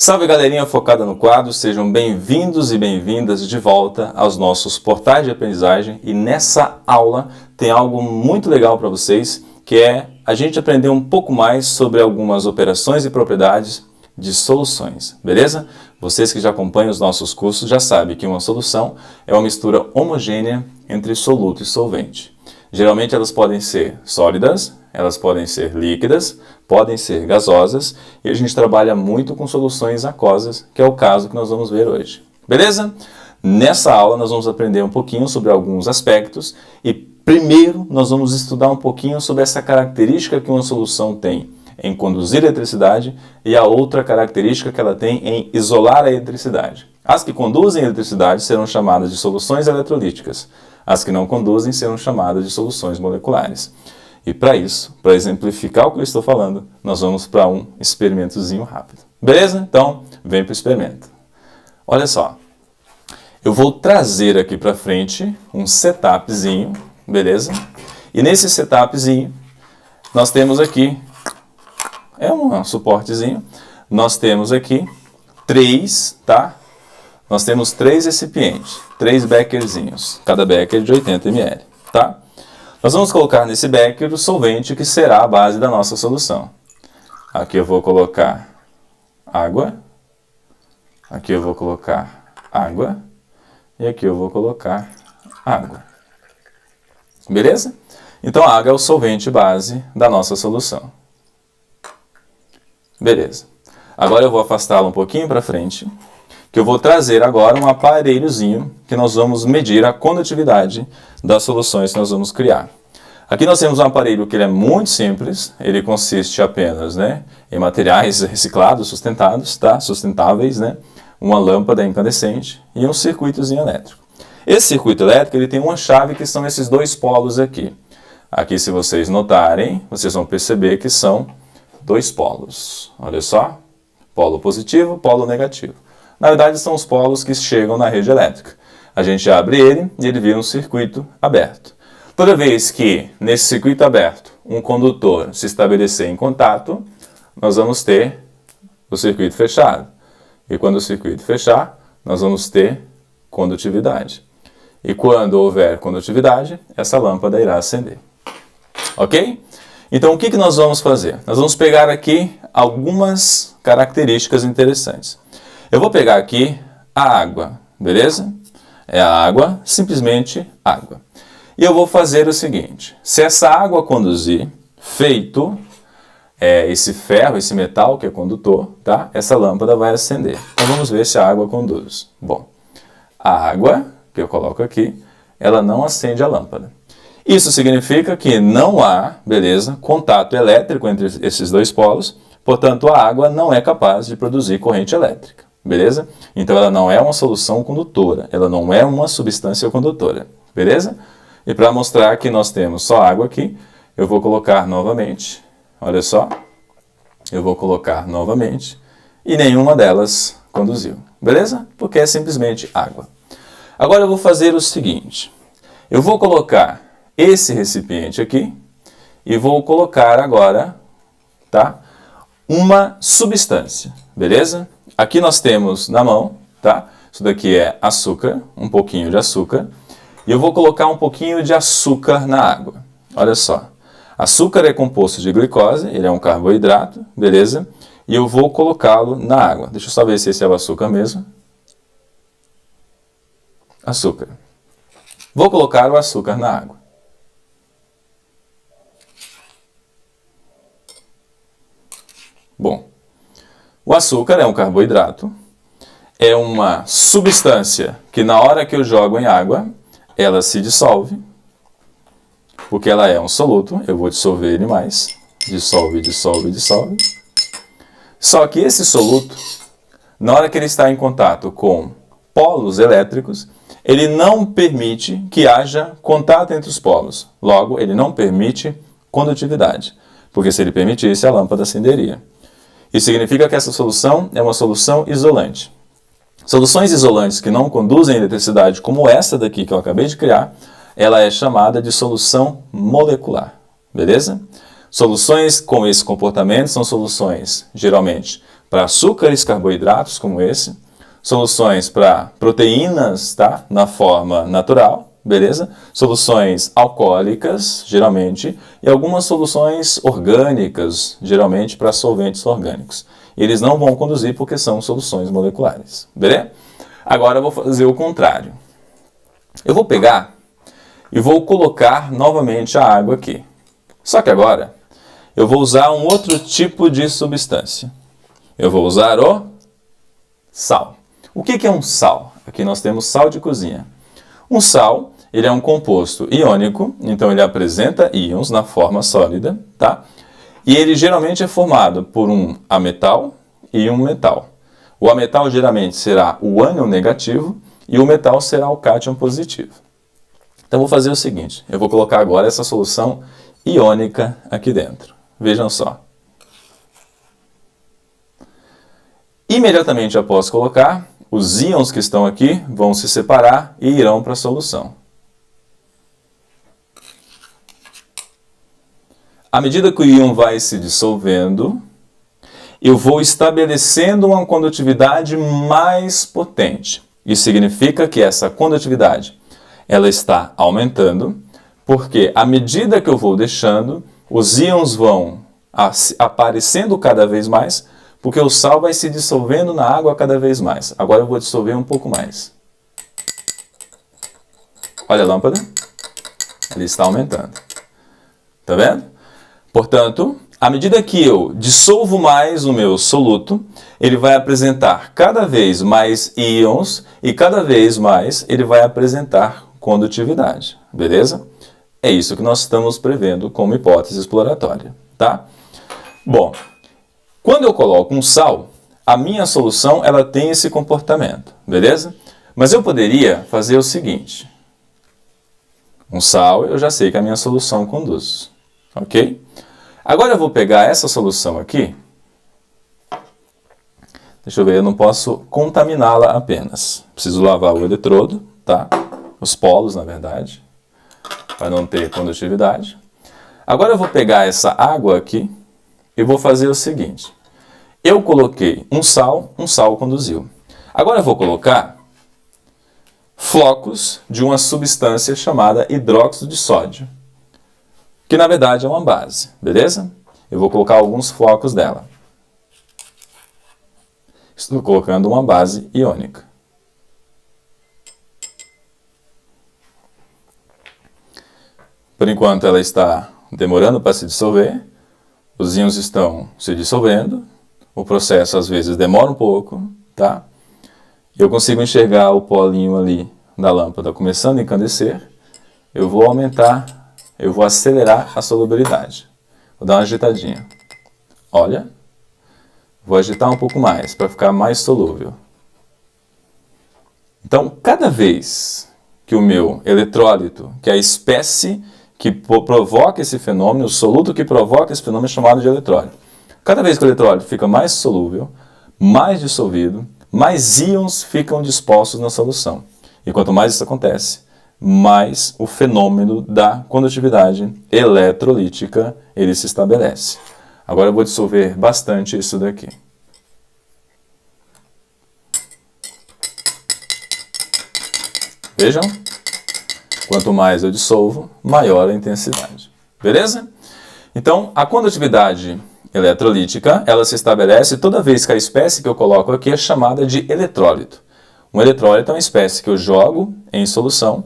Salve galerinha focada no quadro, sejam bem-vindos e bem-vindas de volta aos nossos portais de aprendizagem e nessa aula tem algo muito legal para vocês, que é a gente aprender um pouco mais sobre algumas operações e propriedades de soluções, beleza? Vocês que já acompanham os nossos cursos já sabem que uma solução é uma mistura homogênea entre soluto e solvente. Geralmente elas podem ser sólidas, elas podem ser líquidas, podem ser gasosas e a gente trabalha muito com soluções aquosas, que é o caso que nós vamos ver hoje. Beleza? Nessa aula nós vamos aprender um pouquinho sobre alguns aspectos e primeiro nós vamos estudar um pouquinho sobre essa característica que uma solução tem em conduzir eletricidade e a outra característica que ela tem em isolar a eletricidade. As que conduzem eletricidade serão chamadas de soluções eletrolíticas. As que não conduzem serão chamadas de soluções moleculares. E para isso, para exemplificar o que eu estou falando, nós vamos para um experimentozinho rápido. Beleza? Então, vem para o experimento. Olha só, eu vou trazer aqui para frente um setupzinho, beleza? E nesse setupzinho, nós temos aqui, um suportezinho, nós temos aqui Nós temos três recipientes, 3 bekerzinhos, cada beker de 80 ml, tá? Nós vamos colocar nesse beker o solvente que será a base da nossa solução. Aqui eu vou colocar água, aqui eu vou colocar água e aqui eu vou colocar água. Beleza? Então a água é o solvente base da nossa solução. Beleza. Agora eu vou afastá-la um pouquinho para frente, que eu vou trazer agora um aparelhozinho que nós vamos medir a condutividade das soluções que nós vamos criar. Aqui nós temos um aparelho que ele é muito simples, ele consiste apenas em materiais reciclados, sustentáveis, uma lâmpada incandescente e um circuitozinho elétrico. Esse circuito elétrico ele tem uma chave que são esses dois polos aqui. Aqui, se vocês notarem, vocês vão perceber que são dois polos. Olha só, polo positivo, polo negativo. Na verdade, são os polos que chegam na rede elétrica. A gente abre ele e ele vira um circuito aberto. Toda vez que, nesse circuito aberto, um condutor se estabelecer em contato, nós vamos ter o circuito fechado. E quando o circuito fechar, nós vamos ter condutividade. E quando houver condutividade, essa lâmpada irá acender. Ok? Então, o que nós vamos fazer? Nós vamos pegar aqui algumas características interessantes. Eu vou pegar aqui a água, beleza? É a água, simplesmente água. E eu vou fazer o seguinte, se essa água conduzir, feito esse ferro, esse metal que é condutor, tá? Essa lâmpada vai acender. Então vamos ver se a água conduz. Bom, a água que eu coloco aqui, ela não acende a lâmpada. Isso significa que não há, beleza, contato elétrico entre esses dois polos, portanto a água não é capaz de produzir corrente elétrica. Beleza? Então ela não é uma solução condutora, ela não é uma substância condutora, beleza? E para mostrar que nós temos só água aqui, eu vou colocar novamente, olha só, eu vou colocar novamente e nenhuma delas conduziu, beleza? Porque é simplesmente água. Agora eu vou fazer o seguinte, eu vou colocar esse recipiente aqui e vou colocar agora, tá? Uma substância, beleza? Aqui nós temos na mão, tá? Isso daqui é açúcar, um pouquinho de açúcar. E eu vou colocar um pouquinho de açúcar na água. Olha só. Açúcar é composto de glicose, ele é um carboidrato, beleza? E eu vou colocá-lo na água. Deixa eu só ver se esse é o açúcar mesmo. Açúcar. Vou colocar o açúcar na água. Bom. O açúcar é um carboidrato, é uma substância que na hora que eu jogo em água, ela se dissolve, porque ela é um soluto, eu vou dissolver ele mais, dissolve, dissolve, dissolve. Só que esse soluto, na hora que ele está em contato com polos elétricos, ele não permite que haja contato entre os polos, logo ele não permite condutividade, porque se ele permitisse a lâmpada acenderia. Isso significa que essa solução é uma solução isolante. Soluções isolantes que não conduzem eletricidade, como essa daqui que eu acabei de criar, ela é chamada de solução molecular. Beleza? Soluções com esse comportamento são soluções, geralmente, para açúcares, carboidratos como esse, soluções para proteínas, tá? Na forma natural, beleza? Soluções alcoólicas, geralmente, e algumas soluções orgânicas, geralmente para solventes orgânicos. Eles não vão conduzir porque são soluções moleculares, beleza? Agora eu vou fazer o contrário. Eu vou pegar e vou colocar novamente a água aqui. Só que agora eu vou usar um outro tipo de substância. Eu vou usar o sal. O que é um sal? Aqui nós temos sal de cozinha. Um sal, ele é um composto iônico, então ele apresenta íons na forma sólida, tá? E ele geralmente é formado por um ametal e um metal. O ametal geralmente será o ânion negativo e o metal será o cátion positivo. Então vou fazer o seguinte, eu vou colocar agora essa solução iônica aqui dentro. Vejam só. Imediatamente após colocar, os íons que estão aqui vão se separar e irão para a solução. À medida que o íon vai se dissolvendo, eu vou estabelecendo uma condutividade mais potente. Isso significa que essa condutividade ela está aumentando, porque à medida que eu vou deixando, os íons vão aparecendo cada vez mais, porque o sal vai se dissolvendo na água cada vez mais. Agora eu vou dissolver um pouco mais. Olha a lâmpada. Ele está aumentando. Tá vendo? Portanto, à medida que eu dissolvo mais o meu soluto, ele vai apresentar cada vez mais íons e cada vez mais ele vai apresentar condutividade. Beleza? É isso que nós estamos prevendo como hipótese exploratória. Tá? Bom, quando eu coloco um sal, a minha solução ela tem esse comportamento. Beleza? Mas eu poderia fazer o seguinte. Um sal, eu já sei que a minha solução conduz. Ok? Agora eu vou pegar essa solução aqui. Deixa eu ver, eu não posso contaminá-la apenas. Preciso lavar o eletrodo, tá? Os polos, na verdade, para não ter condutividade. Agora eu vou pegar essa água aqui e vou fazer o seguinte. Eu coloquei um sal conduziu. Agora eu vou colocar flocos de uma substância chamada hidróxido de sódio, que na verdade é uma base, beleza? Eu vou colocar alguns flocos dela. Estou colocando uma base iônica. Por enquanto ela está demorando para se dissolver, os íons estão se dissolvendo, o processo às vezes demora um pouco, tá? Eu consigo enxergar o polinho ali da lâmpada começando a encandecer, eu vou aumentar, eu vou acelerar a solubilidade. Vou dar uma agitadinha. Olha, vou agitar um pouco mais para ficar mais solúvel. Então, cada vez que o meu eletrólito, que é a espécie que provoca esse fenômeno, o soluto que provoca esse fenômeno é chamado de eletrólito. Cada vez que o eletrólito fica mais solúvel, mais dissolvido, mais íons ficam dispostos na solução. E quanto mais isso acontece, mais o fenômeno da condutividade eletrolítica ele se estabelece. Agora eu vou dissolver bastante isso daqui. Vejam? Quanto mais eu dissolvo, maior a intensidade. Beleza? Então, a condutividade eletrolítica, ela se estabelece toda vez que a espécie que eu coloco aqui é chamada de eletrólito. Um eletrólito é uma espécie que eu jogo em solução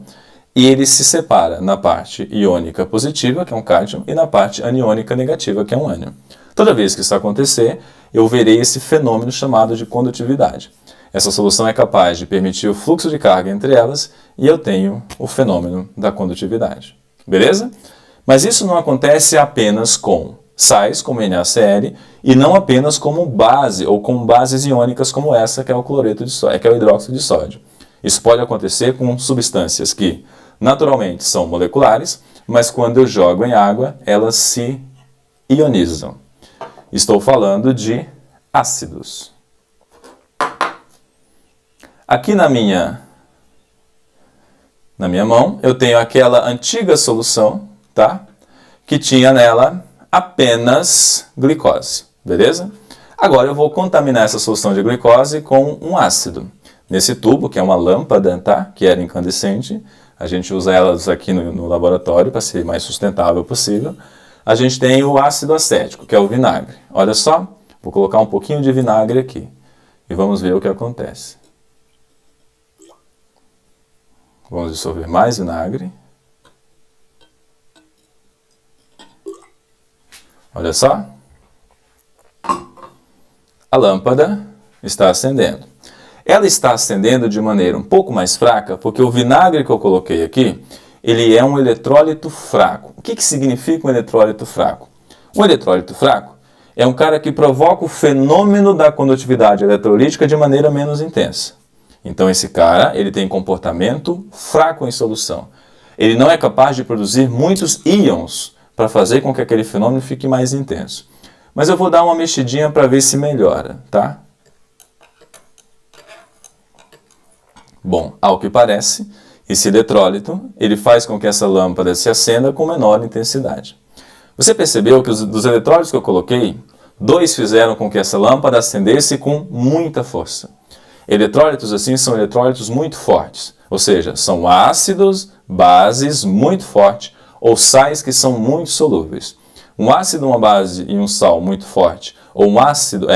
e ele se separa na parte iônica positiva, que é um cátion, e na parte aniônica negativa, que é um ânion. Toda vez que isso acontecer, eu verei esse fenômeno chamado de condutividade. Essa solução é capaz de permitir o fluxo de carga entre elas e eu tenho o fenômeno da condutividade. Beleza? Mas isso não acontece apenas com sais, como NaCl, e não apenas como base ou com bases iônicas como essa, que é o cloreto de sódio, que é o hidróxido de sódio. Isso pode acontecer com substâncias que naturalmente são moleculares, mas quando eu jogo em água, elas se ionizam. Estou falando de ácidos. Aqui na minha mão, eu tenho aquela antiga solução, tá? Que tinha nela apenas glicose, beleza? Agora eu vou contaminar essa solução de glicose com um ácido. Nesse tubo, que é uma lâmpada, tá? Que era incandescente, a gente usa elas aqui no laboratório para ser mais sustentável possível. A gente tem o ácido acético, que é o vinagre. Olha só, vou colocar um pouquinho de vinagre aqui e vamos ver o que acontece. Vamos dissolver mais vinagre. Olha só. A lâmpada está acendendo. Ela está acendendo de maneira um pouco mais fraca, porque o vinagre que eu coloquei aqui, ele é um eletrólito fraco. O que significa um eletrólito fraco? Um eletrólito fraco é um cara que provoca o fenômeno da condutividade eletrolítica de maneira menos intensa. Então esse cara, ele tem comportamento fraco em solução. Ele não é capaz de produzir muitos íons para fazer com que aquele fenômeno fique mais intenso. Mas eu vou dar uma mexidinha para ver se melhora, tá? Bom, ao que parece, esse eletrólito, ele faz com que essa lâmpada se acenda com menor intensidade. Você percebeu que dos eletrólitos que eu coloquei, 2 fizeram com que essa lâmpada acendesse com muita força. Eletrólitos assim são eletrólitos muito fortes, ou seja, são ácidos, bases muito fortes ou sais que são muito solúveis. Um ácido, uma base e um sal muito forte, ou um ácido,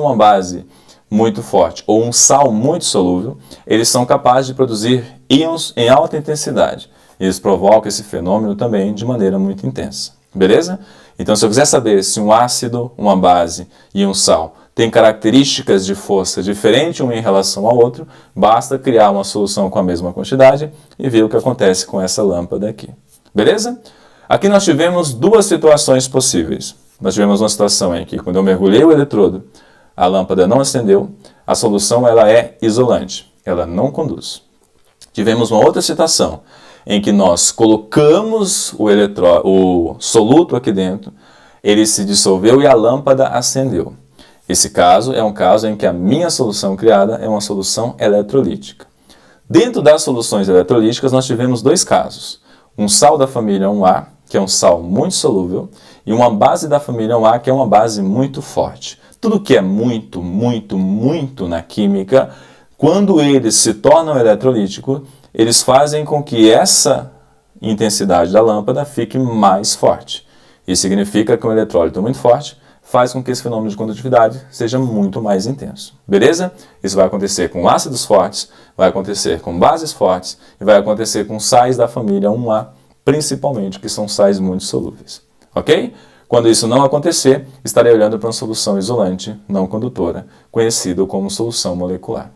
uma base muito forte, ou um sal muito solúvel, eles são capazes de produzir íons em alta intensidade. Eles provocam esse fenômeno também de maneira muito intensa. Beleza? Então, se eu quiser saber se um ácido, uma base e um sal têm características de força diferentes um em relação ao outro, basta criar uma solução com a mesma quantidade e ver o que acontece com essa lâmpada aqui. Beleza? Aqui nós tivemos 2 situações possíveis. Nós tivemos uma situação em que, quando eu mergulhei o eletrodo, a lâmpada não acendeu, a solução ela é isolante, ela não conduz. Tivemos uma outra situação em que nós colocamos o soluto aqui dentro, ele se dissolveu e a lâmpada acendeu. Esse caso é um caso em que a minha solução criada é uma solução eletrolítica. Dentro das soluções eletrolíticas nós tivemos 2 casos. Um sal da família 1A, que é um sal muito solúvel, e uma base da família 1A, que é uma base muito forte. Tudo que é muito, muito, muito na química, quando eles se tornam eletrolíticos, eles fazem com que essa intensidade da lâmpada fique mais forte. Isso significa que um eletrólito muito forte faz com que esse fenômeno de condutividade seja muito mais intenso. Beleza? Isso vai acontecer com ácidos fortes, vai acontecer com bases fortes e vai acontecer com sais da família 1A, principalmente, que são sais muito solúveis. Ok? Quando isso não acontecer, estarei olhando para uma solução isolante, não condutora, conhecido como solução molecular.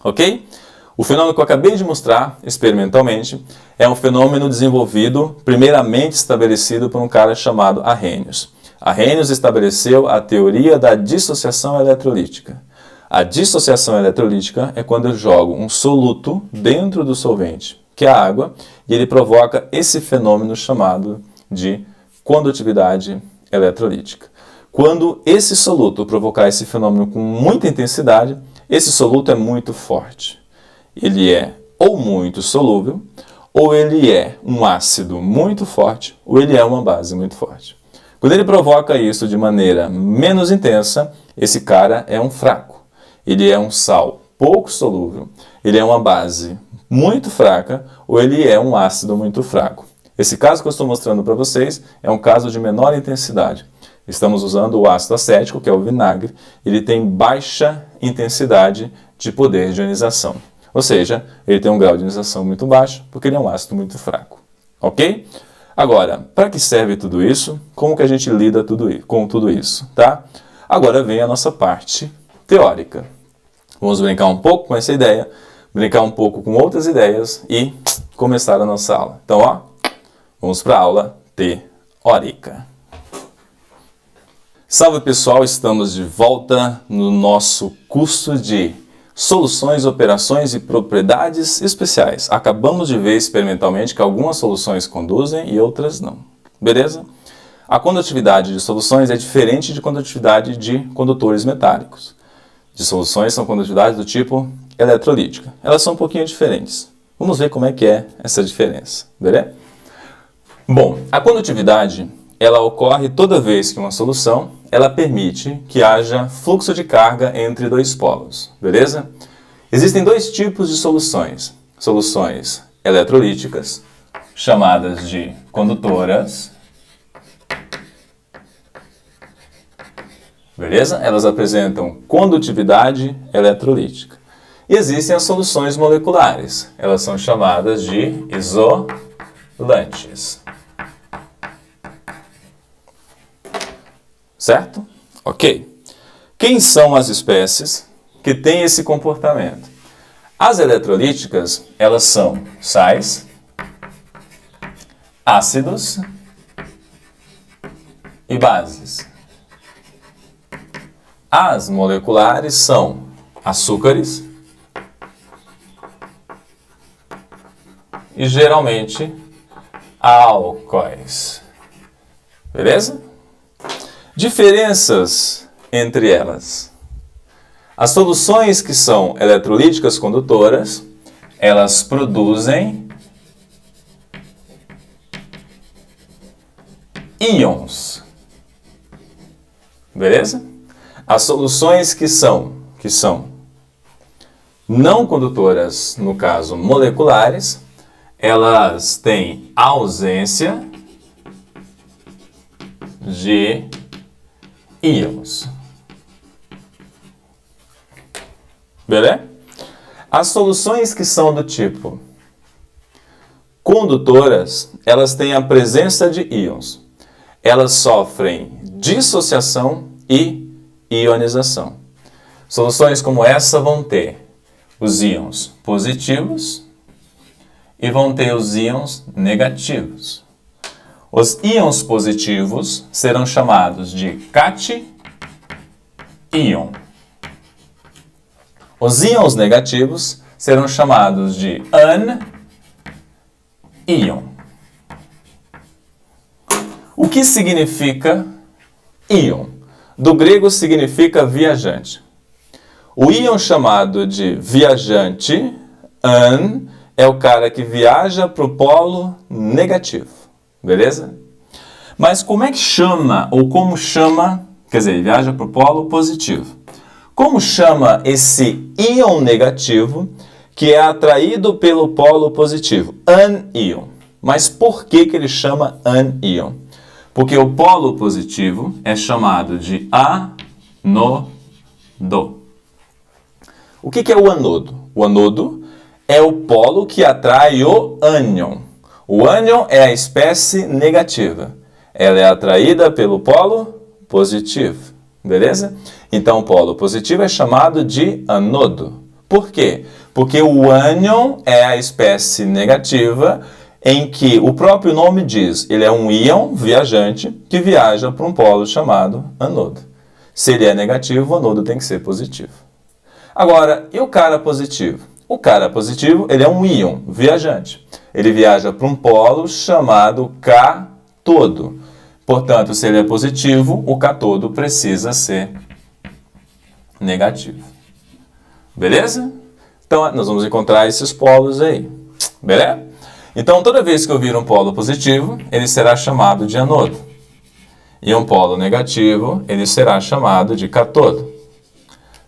Ok? O fenômeno que eu acabei de mostrar, experimentalmente, é um fenômeno desenvolvido, primeiramente estabelecido por um cara chamado Arrhenius. Arrhenius estabeleceu a teoria da dissociação eletrolítica. A dissociação eletrolítica é quando eu jogo um soluto dentro do solvente, que é a água, e ele provoca esse fenômeno chamado de condutividade eletrolítica. Quando esse soluto provocar esse fenômeno com muita intensidade, esse soluto é muito forte. Ele é ou muito solúvel, ou ele é um ácido muito forte, ou ele é uma base muito forte. Quando ele provoca isso de maneira menos intensa, esse cara é um fraco. Ele é um sal pouco solúvel, ele é uma base muito fraca, ou ele é um ácido muito fraco. Esse caso que eu estou mostrando para vocês é um caso de menor intensidade. Estamos usando o ácido acético, que é o vinagre. Ele tem baixa intensidade de poder de ionização. Ou seja, ele tem um grau de ionização muito baixo, porque ele é um ácido muito fraco. Ok? Agora, para que serve tudo isso? Como que a gente lida com tudo isso? Tá? Agora vem a nossa parte teórica. Vamos brincar um pouco com essa ideia, brincar um pouco com outras ideias e começar a nossa aula. Então, ó, vamos para a aula teórica. Salve pessoal, estamos de volta no nosso curso de Soluções, Operações e Propriedades Especiais. Acabamos de ver experimentalmente que algumas soluções conduzem e outras não. Beleza? A condutividade de soluções é diferente de condutividade de condutores metálicos. De soluções são condutividades do tipo eletrolítica. Elas são um pouquinho diferentes. Vamos ver como é que é essa diferença. Beleza? Bom, a condutividade ela ocorre toda vez que uma solução, ela permite que haja fluxo de carga entre dois polos, beleza? Existem dois tipos de soluções. Soluções eletrolíticas, chamadas de condutoras, beleza? Elas apresentam condutividade eletrolítica. E existem as soluções moleculares, elas são chamadas de isolantes. Certo? Ok. Quem são as espécies que têm esse comportamento? As eletrolíticas, elas são sais, ácidos e bases. As moleculares são açúcares e geralmente álcoois. Beleza? Diferenças entre elas. As soluções que são eletrolíticas condutoras, elas produzem íons. Beleza? As soluções que são não condutoras, no caso moleculares, elas têm ausência de íons. Beleza? As soluções que são do tipo condutoras, elas têm a presença de íons. Elas sofrem dissociação e ionização. Soluções como essa vão ter os íons positivos e vão ter os íons negativos. Os íons positivos serão chamados de cation. Os íons negativos serão chamados de anion. O que significa íon? Do grego significa viajante. O íon chamado de viajante, an, é o cara que viaja para o polo negativo. Beleza? Mas como é que chama, ou como chama, quer dizer, viaja para o polo positivo. Como chama esse íon negativo que é atraído pelo polo positivo? Anion. Mas por que ele chama anion? Porque o polo positivo é chamado de anodo. O que é o anodo? O anodo é o polo que atrai o ânion. O ânion é a espécie negativa. Ela é atraída pelo polo positivo. Beleza? Então, o polo positivo é chamado de anodo. Por quê? Porque o ânion é a espécie negativa em que o próprio nome diz, ele é um íon viajante que viaja para um polo chamado anodo. Se ele é negativo, o anodo tem que ser positivo. Agora, e o cara positivo? O cara positivo, ele é um íon viajante. Ele viaja para um polo chamado cátodo. Portanto, se ele é positivo, o cátodo precisa ser negativo. Beleza? Então, nós vamos encontrar esses polos aí. Beleza? Então, toda vez que eu vir um polo positivo, ele será chamado de anodo. E um polo negativo, ele será chamado de cátodo.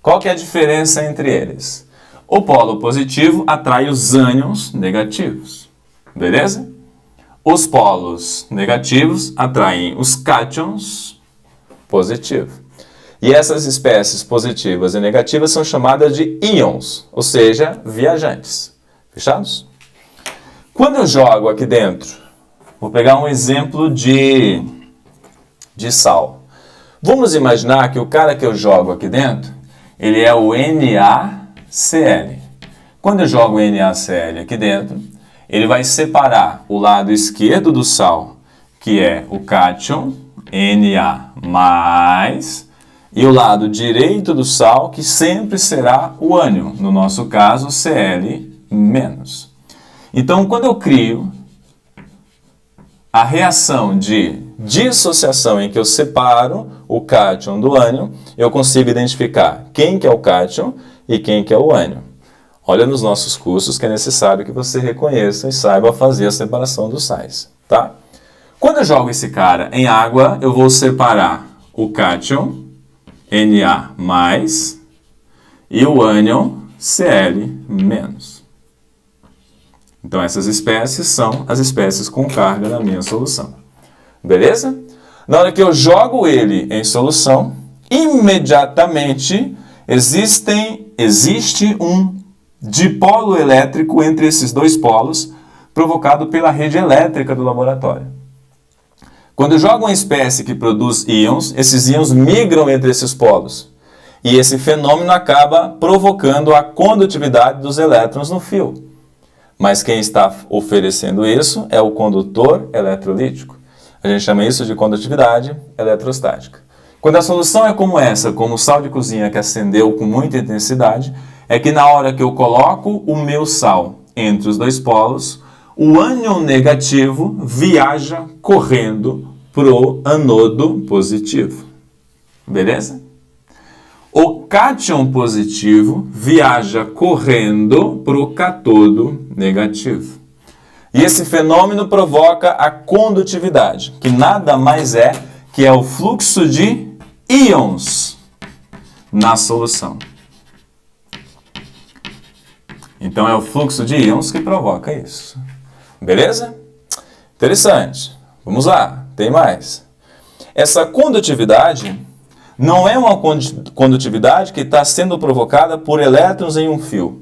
Qual que é a diferença entre eles? O polo positivo atrai os ânions negativos. Beleza? Os polos negativos atraem os cátions positivos. E essas espécies positivas e negativas são chamadas de íons, ou seja, viajantes. Fechados? Quando eu jogo aqui dentro, vou pegar um exemplo de sal. Vamos imaginar que o cara que eu jogo aqui dentro, ele é o NaCl. Quando eu jogo o NaCl aqui dentro, ele vai separar o lado esquerdo do sal, que é o cátion, Na+, e o lado direito do sal, que sempre será o ânion, no nosso caso, Cl-. Então, quando eu crio a reação de dissociação em que eu separo o cátion do ânion, eu consigo identificar quem que é o cátion e quem que é o ânion. Olha nos nossos cursos que é necessário que você reconheça e saiba fazer a separação dos sais, tá? Quando eu jogo esse cara em água, eu vou separar o cátion, Na+, e o ânion, Cl-. Então, essas espécies são as espécies com carga na minha solução. Beleza? Na hora que eu jogo ele em solução, imediatamente existe um dipolo elétrico entre esses dois polos, provocado pela rede elétrica do laboratório. Quando eu jogo uma espécie que produz íons, esses íons migram entre esses polos. E esse fenômeno acaba provocando a condutividade dos elétrons no fio. Mas quem está oferecendo isso é o condutor eletrolítico. A gente chama isso de condutividade eletrostática. Quando a solução é como essa, como o sal de cozinha que acendeu com muita intensidade, é que na hora que eu coloco o meu sal entre os dois polos, o ânion negativo viaja correndo para o anodo positivo. Beleza? O cátion positivo viaja correndo para o cátodo negativo. E esse fenômeno provoca a condutividade, que nada mais é que é o fluxo de íons na solução. Então é o fluxo de íons que provoca isso. Beleza? Interessante. Vamos lá, tem mais. Essa condutividade não é uma condutividade que está sendo provocada por elétrons em um fio.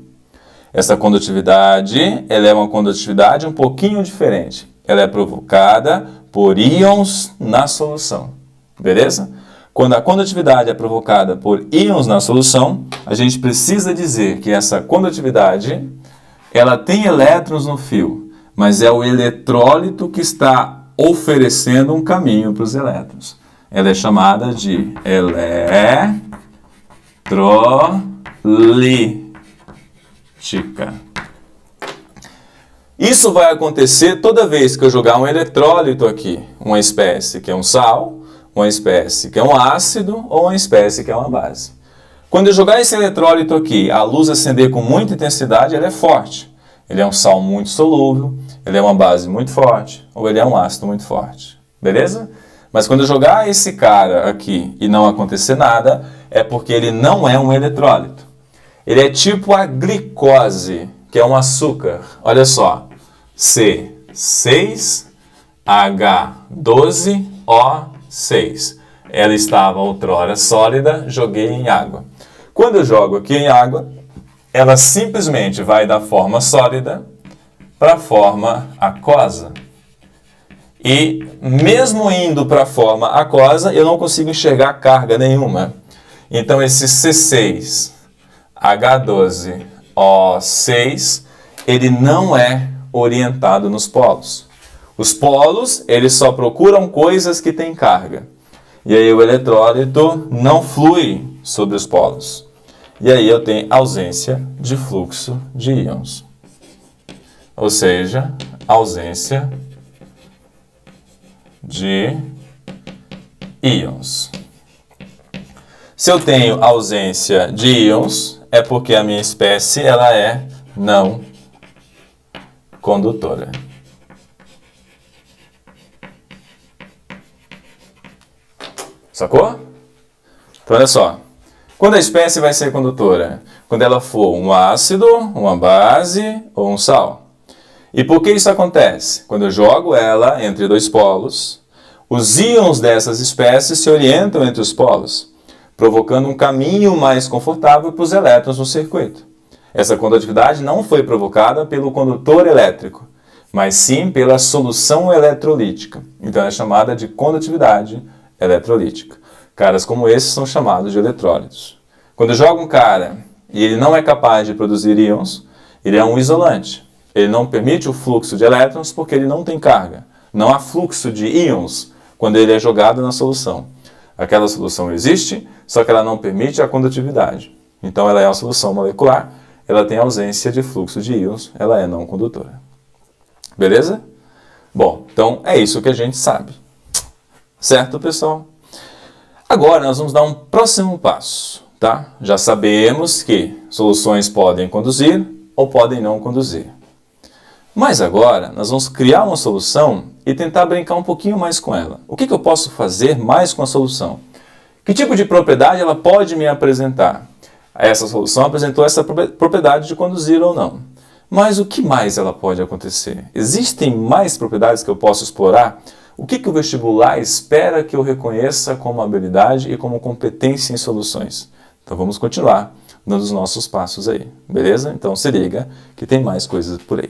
Essa condutividade, ela é uma condutividade um pouquinho diferente. Ela é provocada por íons na solução. Beleza? Quando a condutividade é provocada por íons na solução, a gente precisa dizer que essa condutividade, ela tem elétrons no fio, mas é o eletrólito que está oferecendo um caminho para os elétrons. Ela é chamada de eletrolítica. Isso vai acontecer toda vez que eu jogar um eletrólito aqui, uma espécie que é um sal, uma espécie que é um ácido ou uma espécie que é uma base. Quando eu jogar esse eletrólito aqui, a luz acender com muita intensidade, ele é forte. Ele é um sal muito solúvel, ele é uma base muito forte, ou ele é um ácido muito forte. Beleza? Mas quando eu jogar esse cara aqui e não acontecer nada, é porque ele não é um eletrólito. Ele é tipo a glicose, que é um açúcar. Olha só, C6H12O6. Ela estava outrora sólida, joguei em água. Quando eu jogo aqui em água, ela simplesmente vai da forma sólida para a forma aquosa. E mesmo indo para a forma aquosa, eu não consigo enxergar carga nenhuma. Então esse C6H12O6, ele não é orientado nos polos. Os polos, eles só procuram coisas que têm carga. E aí o eletrólito não flui sobre os polos. E aí eu tenho ausência de fluxo de íons. Ou seja, ausência de íons. Se eu tenho ausência de íons, é porque a minha espécie ela é não condutora. Sacou? Então, olha só. Quando a espécie vai ser condutora? Quando ela for um ácido, uma base ou um sal. E por que isso acontece? Quando eu jogo ela entre dois polos, os íons dessas espécies se orientam entre os polos, provocando um caminho mais confortável para os elétrons no circuito. Essa condutividade não foi provocada pelo condutor elétrico, mas sim pela solução eletrolítica. Então é chamada de condutividade eletrolítica. Caras como esses são chamados de eletrólitos. Quando eu jogo um cara e ele não é capaz de produzir íons, ele é um isolante. Ele não permite o fluxo de elétrons porque ele não tem carga. Não há fluxo de íons quando ele é jogado na solução. Aquela solução existe, só que ela não permite a condutividade. Então ela é uma solução molecular, ela tem ausência de fluxo de íons, ela é não condutora. Beleza? Bom, então é isso que a gente sabe. Certo, pessoal? Agora nós vamos dar um próximo passo, tá? Já sabemos que soluções podem conduzir ou podem não conduzir. Mas agora nós vamos criar uma solução e tentar brincar um pouquinho mais com ela. O que eu posso fazer mais com a solução? Que tipo de propriedade ela pode me apresentar? Essa solução apresentou essa propriedade de conduzir ou não. Mas o que mais ela pode acontecer? Existem mais propriedades que eu posso explorar? O que o vestibular espera que eu reconheça como habilidade e como competência em soluções? Então vamos continuar dando os nossos passos aí, beleza? Então se liga que tem mais coisas por aí.